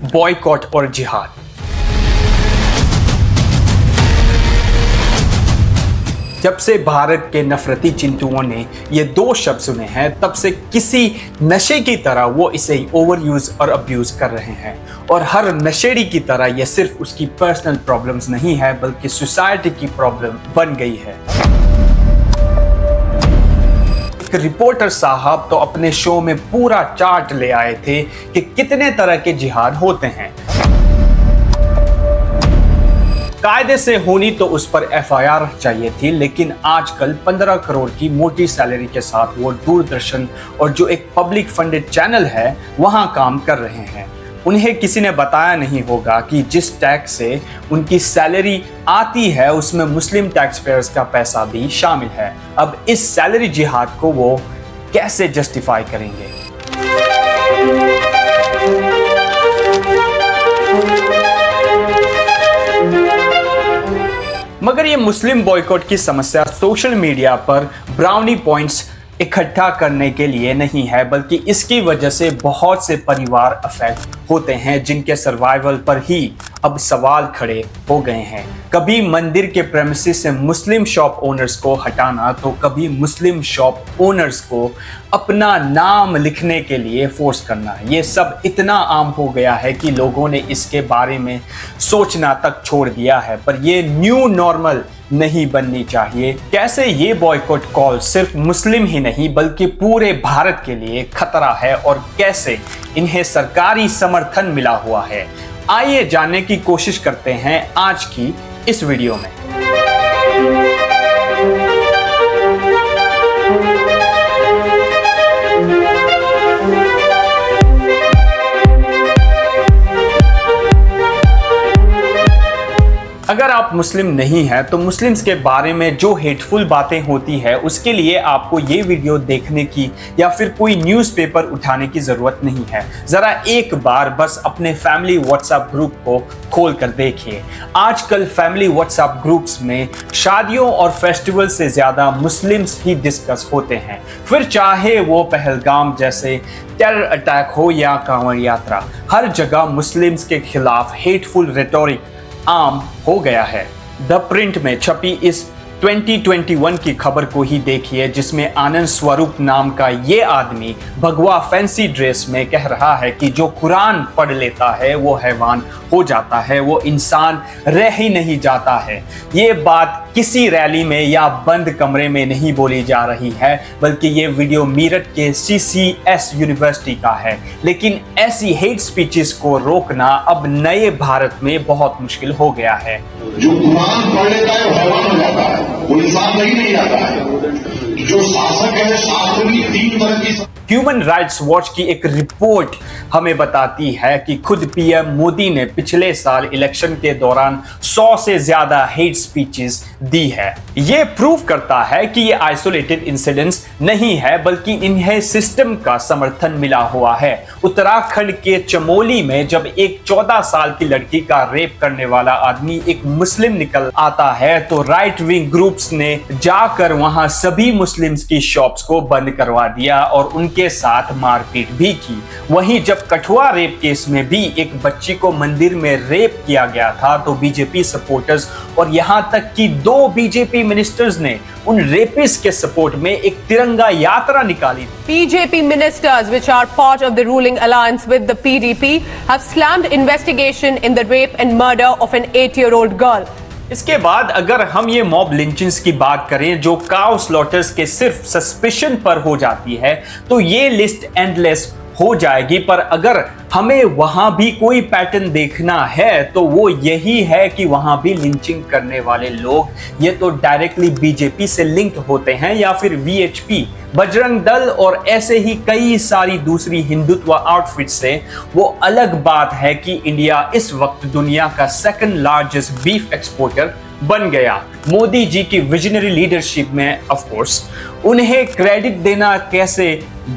Boycott और जिहाद। जब से भारत के नफरती चिंटुओं ने ये दो शब्द सुने हैं, तब से किसी नशे की तरह वो इसे ओवर यूज और अब्यूज कर रहे हैं। और हर नशेड़ी की तरह ये सिर्फ उसकी पर्सनल प्रॉब्लम्स नहीं है, बल्कि सोसाइटी की प्रॉब्लम बन गई है। एक रिपोर्टर साहब तो अपने शो में पूरा चार्ट ले आए थे कि कितने तरह के जिहाद होते हैं। कायदे से होनी तो उस पर FIR चाहिए थी, लेकिन आजकल 15 करोड़ की मोटी सैलरी के साथ वो दूरदर्शन और जो एक पब्लिक फंडेड चैनल है वहां काम कर रहे हैं। उन्हें किसी ने बताया नहीं होगा कि जिस टैक्स से उनकी सैलरी आती है उसमें मुस्लिम टैक्स पेयर्स का पैसा भी शामिल है। अब इस सैलरी जिहाद को वो कैसे जस्टिफाई करेंगे? मगर ये मुस्लिम बॉयकॉट की समस्या सोशल मीडिया पर ब्राउनी पॉइंट्स इकट्ठा करने के लिए नहीं है, बल्कि इसकी वजह से बहुत से परिवार अफेक्ट होते हैं जिनके सर्वाइवल पर ही अब सवाल खड़े हो गए हैं। कभी मंदिर के प्रेमिसेस से मुस्लिम शॉप ओनर्स को हटाना, तो कभी मुस्लिम शॉप ओनर्स को अपना नाम लिखने के लिए फोर्स करना। ये सब इतना आम हो गया है कि लोगों ने इसके बारे में सोचना तक छोड़ दिया है। पर ये न्यू नॉर्मल नहीं बननी चाहिए। कैसे ये बॉयकॉट कॉल सिर्फ मुस्लिम ही नहीं बल्कि पूरे भारत के लिए खतरा है और कैसे इन्हें सरकारी समर्थन मिला हुआ है, आइए जानने की कोशिश करते हैं आज की इस वीडियो में। अगर आप मुस्लिम नहीं हैं तो मुस्लिम्स के बारे में जो हेटफुल बातें होती है उसके लिए आपको ये वीडियो देखने की या फिर कोई न्यूज़पेपर उठाने की ज़रूरत नहीं है। ज़रा एक बार बस अपने फैमिली व्हाट्सएप ग्रुप को खोल कर देखिए। आजकल फैमिली व्हाट्सएप ग्रुप्स में शादियों और फेस्टिवल से ज़्यादा मुस्लिम्स ही डिस्कस होते हैं, फिर चाहे वो पहलगाम जैसे टेरर अटैक हो या कांवड़ यात्रा। हर जगह मुस्लिम्स के खिलाफ हेटफुल रेटोरिक आम हो गया है। द प्रिंट में छपी इस 2021 की खबर को ही देखिए, जिसमें आनंद स्वरूप नाम का ये आदमी भगवा फैंसी ड्रेस में कह रहा है कि जो कुरान पढ़ लेता है वो हैवान हो जाता है, वो इंसान रह ही नहीं जाता है। ये बात किसी रैली में या बंद कमरे में नहीं बोली जा रही है, बल्कि ये वीडियो मीरठ के CCS यूनिवर्सिटी का है। लेकिन ऐसी हेट स्पीचेस को रोकना अब नए भारत में बहुत मुश्किल हो गया है। जो कुरान पढ़ लेता है वो हैवान हो जाता है, वो इंसान नहीं जाता है। जो शासक है, शास्त्र भी 3 तरह की। ह्यूमन राइट्स वॉच की एक रिपोर्ट हमें बताती है कि खुद PM मोदी ने पिछले साल इलेक्शन के दौरान 100 से ज्यादा हेट स्पीचेस दी है। ये प्रूव करता है कि ये आइसोलेटेड इंसिडेंट्स नहीं है, बल्कि इन्हें सिस्टम का समर्थन मिला हुआ है। उत्तराखंड के चमोली में जब एक 14 साल की लड़की का रेप करने वाला आदमी एक मुस्लिम निकल आता है, तो राइट विंग ग्रुप्स ने जाकर वहां सभी मुस्लिम्स की शॉप्स को बंद करवा दिया और उनके साथ मारपीट भी की। वहीं जब कठुआ रेप केस में भी एक बच्ची को मंदिर में रेप किया गया था, तो बीजेपी सपोर्टर्स और यहां तक कि 2 बीजेपी मिनिस्टर्स ने उन रेपिस्ट के सपोर्ट में एक तिरंगा यात्रा निकाली। BJP ministers, which are part of the ruling alliance with the PDP, have slammed investigation in the rape and murder of an 8-year-old girl. इसके बाद अगर हम ये मॉब लिंचिंग्स की बात करें जो काउ स्लॉटर्स के सिर्फ सस्पिशन पर हो जाती है, तो ये लिस्ट एंडलेस हो जाएगी। पर अगर हमें वहां भी कोई पैटर्न देखना है तो वो यही है कि वहां भी लिंचिंग करने वाले लोग ये तो डायरेक्टली बीजेपी से लिंक्ड होते हैं या फिर VHP, बजरंग दल और ऐसे ही कई सारी दूसरी हिंदुत्व आउटफिट से। वो अलग बात है कि इंडिया इस वक्त दुनिया का 2nd लार्जेस्ट बीफ एक्सपोर्टर बन गया। मोदी जी की विजनरी लीडरशिप में ऑफ कोर्स उन्हें क्रेडिट देना कैसे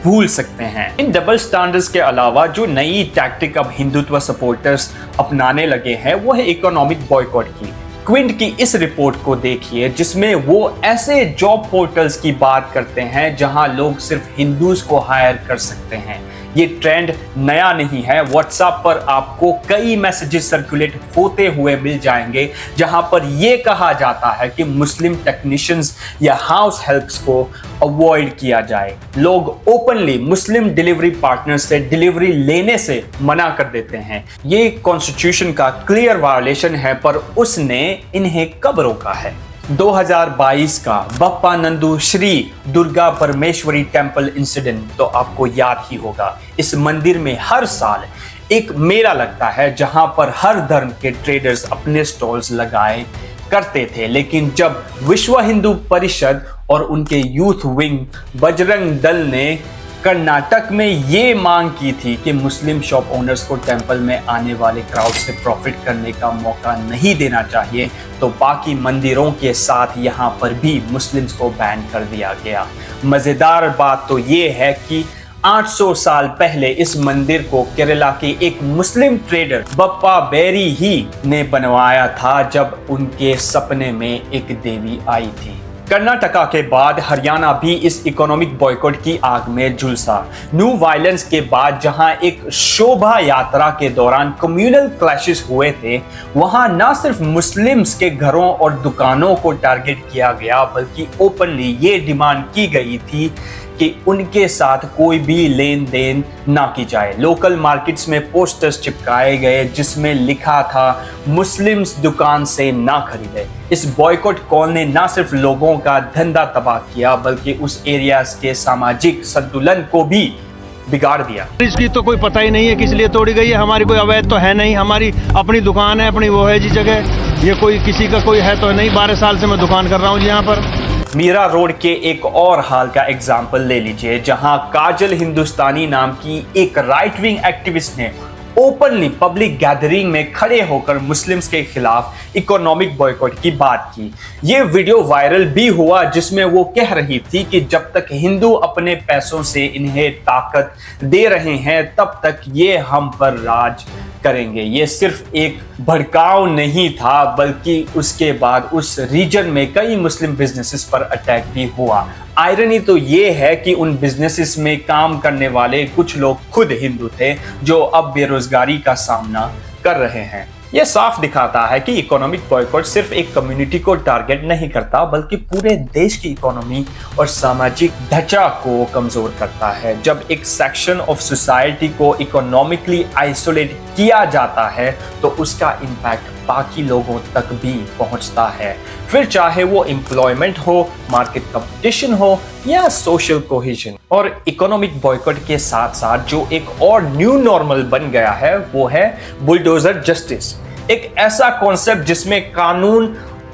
भूल सकते हैं। इन डबल स्टैंडर्ड्स के अलावा जो नई टैक्टिक अब हिंदुत्व सपोर्टर्स अपनाने लगे हैं वो है इकोनॉमिक बॉयकॉट की। क्विंट की इस रिपोर्ट को देखिए, जिसमें वो ऐसे जॉब पोर्टल्स की बात करते हैं जहां लोग सिर्फ हिंदूज को हायर कर सकते हैं। ये ट्रेंड नया नहीं है। व्हाट्सएप पर आपको कई मैसेजेस सर्कुलेट होते हुए मिल जाएंगे जहां पर ये कहा जाता है कि मुस्लिम टेक्नीशियंस या हाउस हेल्प्स को अवॉइड किया जाए। लोग ओपनली मुस्लिम डिलीवरी पार्टनर्स से डिलीवरी लेने से मना कर देते हैं। ये कॉन्स्टिट्यूशन का क्लियर वायलेशन है, पर उसने इन्हें कब रोका है? 2022 का बप्पा नंदू श्री दुर्गा परमेश्वरी टेम्पल इंसिडेंट तो आपको याद ही होगा। इस मंदिर में हर साल एक मेला लगता है जहां पर हर धर्म के ट्रेडर्स अपने स्टॉल्स लगाए करते थे, लेकिन जब विश्व हिंदू परिषद और उनके यूथ विंग बजरंग दल ने कर्नाटक में ये मांग की थी कि मुस्लिम शॉप ओनर्स को टेंपल में आने वाले क्राउड से प्रॉफिट करने का मौका नहीं देना चाहिए, तो बाकी मंदिरों के साथ यहाँ पर भी मुस्लिम्स को बैन कर दिया गया। मज़ेदार बात तो ये है कि 800 साल पहले इस मंदिर को केरला के एक मुस्लिम ट्रेडर बप्पा बेरी ही ने बनवाया था, जब उनके सपने में एक देवी आई थी। कर्नाटका के बाद हरियाणा भी इस इकोनॉमिक बॉयकॉट की आग में झुलसा। न्यू वायलेंस के बाद जहां एक शोभा यात्रा के दौरान कम्युनल क्लैशेस हुए थे, वहां न सिर्फ मुस्लिम्स के घरों और दुकानों को टारगेट किया गया, बल्कि ओपनली ये डिमांड की गई थी कि उनके साथ कोई भी लेन देन ना की जाए। लोकल मार्केट्स में पोस्टर्स चिपकाए गए जिसमें लिखा था मुस्लिम्स दुकान से ना खरीदे। इस बॉयकॉट कॉल ने ना सिर्फ लोगों का धंधा तबाह किया, बल्कि उस एरियाज के सामाजिक संतुलन को भी बिगाड़ दिया। इसकी तो कोई पता ही नहीं है किस लिए तोड़ी गई है। हमारी कोई अवैध तो है नहीं, हमारी अपनी दुकान है, अपनी वो है जी जगह। ये कोई किसी का कोई है तो नहीं। 12 साल से मैं दुकान कर रहा हूँ जी यहाँ पर। मीरा रोड के एक और हाल का एग्जाम्पल ले लीजिए, जहां काजल हिंदुस्तानी नाम की एक राइट विंग एक्टिविस्ट ने ओपनली पब्लिक गैदरिंग में खड़े होकर मुस्लिम्स के खिलाफ इकोनॉमिक बॉयकॉट की बात की। ये वीडियो वायरल भी हुआ जिसमें वो कह रही थी कि जब तक हिंदू अपने पैसों से इन्हें ताकत दे रहे हैं तब तक ये हम पर राज करेंगे। ये सिर्फ एक भड़काव नहीं था, बल्कि उसके बाद उस रीजन में कई मुस्लिम बिजनेसेस पर अटैक भी हुआ। आयरनी तो ये है कि उन बिजनेसेस में काम करने वाले कुछ लोग खुद हिंदू थे जो अब बेरोजगारी का सामना कर रहे हैं। यह साफ दिखाता है कि इकोनॉमिक बॉयकॉट सिर्फ एक कम्युनिटी को टारगेट नहीं करता, बल्कि पूरे देश की इकोनॉमी और सामाजिक ढांचा को कमजोर करता है। जब एक सेक्शन ऑफ सोसाइटी को इकोनॉमिकली आइसोलेट किया जाता है तो उसका इम्पैक्ट बाकी लोगों तक भी पहुंचता है, फिर चाहे वो एम्प्लॉयमेंट हो, मार्केट कंपटीशन हो या सोशल कोहेजन। और इकोनॉमिक बॉयकॉट के साथ साथ जो एक और न्यू नॉर्मल बन गया है वो है बुलडोजर जस्टिस। एक ऐसा कॉन्सेप्ट जिसमें कानून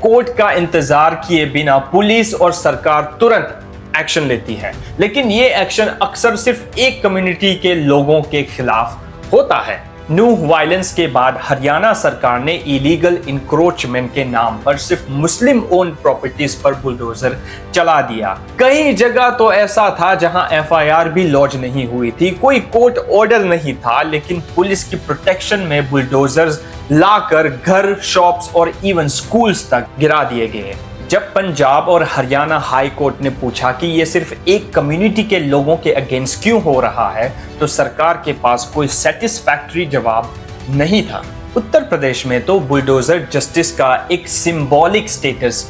कोर्ट का इंतजार किए बिना पुलिस और सरकार तुरंत एक्शन लेती है, लेकिन ये एक्शन अक्सर सिर्फ एक कम्युनिटी के लोगों के खिलाफ होता है। न्यू वायलेंस के बाद हरियाणा सरकार ने इलीगल इंक्रोचमेंट के नाम पर सिर्फ मुस्लिम ओन प्रॉपर्टीज पर बुलडोजर चला दिया। कई जगह तो ऐसा था जहां एफआईआर भी लॉन्च नहीं हुई थी, कोई कोर्ट ऑर्डर नहीं था, लेकिन पुलिस की प्रोटेक्शन में बुलडोजर्स लाकर घर, शॉप्स और इवन स्कूल्स तक गिरा दिए गए। जब पंजाब और हरियाणा हाई कोर्ट ने पूछा कि ये सिर्फ एक कम्युनिटी के लोगों के अगेंस्ट क्यों हो रहा है, तो सरकार के पास कोई सेटिस्फैक्टरी जवाब नहीं था। उत्तर प्रदेश में तो बुलडोजर जस्टिस का एक सिंबॉलिक स्टेटस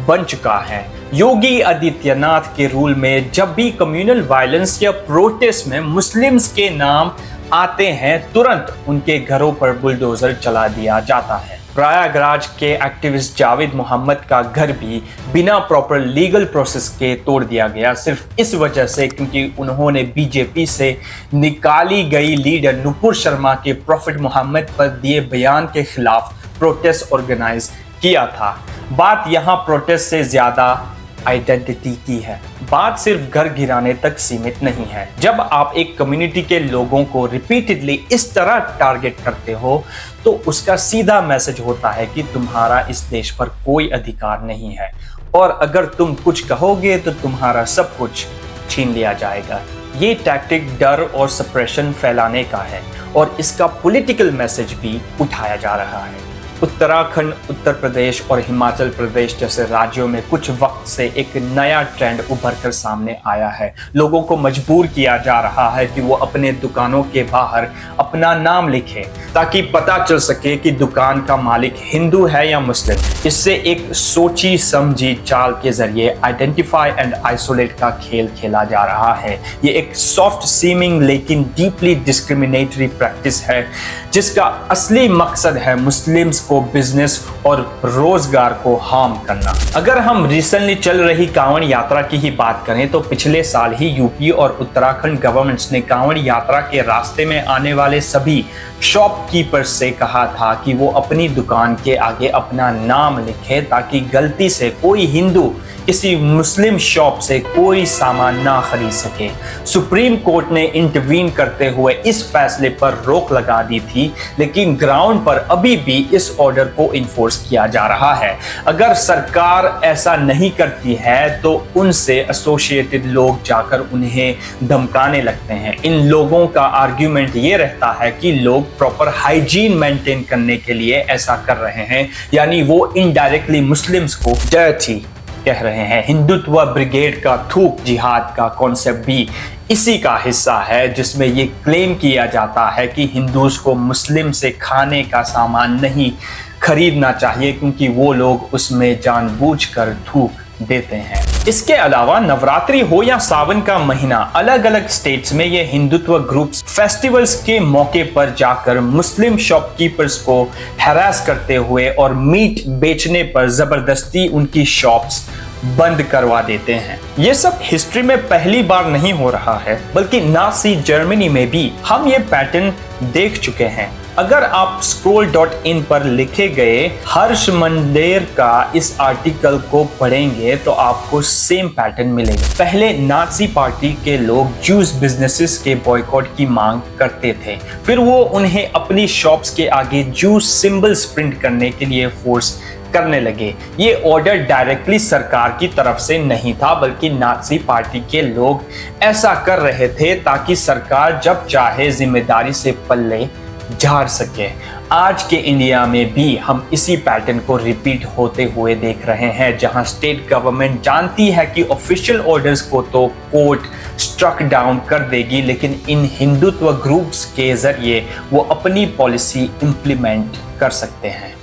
बन चुका है। योगी आदित्यनाथ के रूल में जब भी कम्युनल वायलेंस या प्रोटेस्ट में मुस्लिम्स के नाम आते हैं, तुरंत उनके घरों पर बुलडोजर चला दिया जाता है। प्रयागराज के एक्टिविस्ट जावेद मोहम्मद का घर भी बिना प्रॉपर लीगल प्रोसेस के तोड़ दिया गया, सिर्फ इस वजह से क्योंकि उन्होंने बीजेपी से निकाली गई लीडर नुपुर शर्मा के प्रॉफिट मोहम्मद पर दिए बयान के खिलाफ प्रोटेस्ट ऑर्गेनाइज किया था। बात यहाँ प्रोटेस्ट से ज्यादा आइडेंटिटी की है। बात सिर्फ घर गिराने तक सीमित नहीं है। जब आप एक कम्युनिटी के लोगों को रिपीटेडली इस तरह टारगेट करते हो तो उसका सीधा मैसेज होता है कि तुम्हारा इस देश पर कोई अधिकार नहीं है, और अगर तुम कुछ कहोगे तो तुम्हारा सब कुछ छीन लिया जाएगा। ये टैक्टिक डर और सप्रेशन फैलाने का है और इसका पॉलिटिकल मैसेज भी उठाया जा रहा है। उत्तराखंड, उत्तर प्रदेश और हिमाचल प्रदेश जैसे राज्यों में कुछ वक्त से एक नया ट्रेंड उभर कर सामने आया है। लोगों को मजबूर किया जा रहा है कि वो अपने दुकानों के बाहर अपना नाम लिखें ताकि पता चल सके कि दुकान का मालिक हिंदू है या मुस्लिम। इससे एक सोची समझी चाल के जरिए आइडेंटिफाई एंड आइसोलेट का खेल खेला जा रहा है। ये एक सॉफ्ट सीमिंग लेकिन डीपली डिस्क्रिमिनेटरी प्रैक्टिस है जिसका असली मकसद है मुस्लिम्स को बिजनेस और रोजगार को हार्म करना। अगर हम रिसेंटली चल रही कांवड़ यात्रा की ही बात करें तो पिछले साल ही यूपी और उत्तराखंड गवर्नमेंट्स ने कांवड़ यात्रा के रास्ते में आने वाले सभी शॉपकीपर्स से कहा था कि वो अपनी दुकान के आगे अपना नाम लिखे ताकि गलती से कोई हिंदू किसी मुस्लिम शॉप से कोई सामान ना खरीद सके। सुप्रीम कोर्ट ने इंटरवीन करते हुए इस फैसले पर रोक लगा दी थी, लेकिन ग्राउंड पर अभी भी इस ऑर्डर को इन्फोर्स किया जा रहा है। अगर सरकार ऐसा नहीं करती है तो उनसे एसोसिएटेड लोग जाकर उन्हें धमकाने लगते हैं। इन लोगों का आर्ग्यूमेंट ये रहता है कि लोग प्रॉपर हाइजीन मेंटेन करने के लिए ऐसा कर रहे हैं, यानी वो इनडायरेक्टली मुस्लिम्स को डर्टी कह रहे हैं। हिंदुत्व ब्रिगेड का थूक जिहाद का कॉन्सेप्ट भी इसी का हिस्सा है, जिसमें ये क्लेम किया जाता है कि हिंदूज को मुस्लिम से खाने का सामान नहीं खरीदना चाहिए क्योंकि वो लोग उसमें जानबूझकर थूक देते हैं। इसके अलावा नवरात्रि हो या सावन का महीना, अलग अलग स्टेट्स में ये हिंदुत्व ग्रुप्स फेस्टिवल्स के मौके पर जाकर मुस्लिम शॉपकीपर्स को हैरास करते हुए और मीट बेचने पर जबरदस्ती उनकी शॉप्स बंद करवा देते हैं। ये सब हिस्ट्री में पहली बार नहीं हो रहा है, बल्कि नाज़ी जर्मनी में भी हम ये पैटर्न देख चुके हैं। अगर आप scroll.in पर लिखे गए हर्ष मंडेर का इस आर्टिकल को पढ़ेंगे तो आपको सेम पैटर्न मिलेगा। पहले नाज़ी पार्टी के लोग जूस बिजनेसेस के बॉयकॉट की मांग करते थे, फिर वो उन्हें अपनी शॉप्स के आगे जूस सिंबल्स प्रिंट करने के लिए फोर्स करने लगे। ये ऑर्डर डायरेक्टली सरकार की तरफ से नहीं था, बल्कि नाज़ी पार्टी के लोग ऐसा कर रहे थे ताकि सरकार जब चाहे जिम्मेदारी से पल्ले झाड़ सके। आज के इंडिया में भी हम इसी पैटर्न को रिपीट होते हुए देख रहे हैं, जहां स्टेट गवर्नमेंट जानती है कि ऑफिशियल ऑर्डर्स को तो कोर्ट स्ट्रक डाउन कर देगी, लेकिन इन हिंदुत्व ग्रुप्स के जरिए वो अपनी पॉलिसी इंप्लीमेंट कर सकते हैं।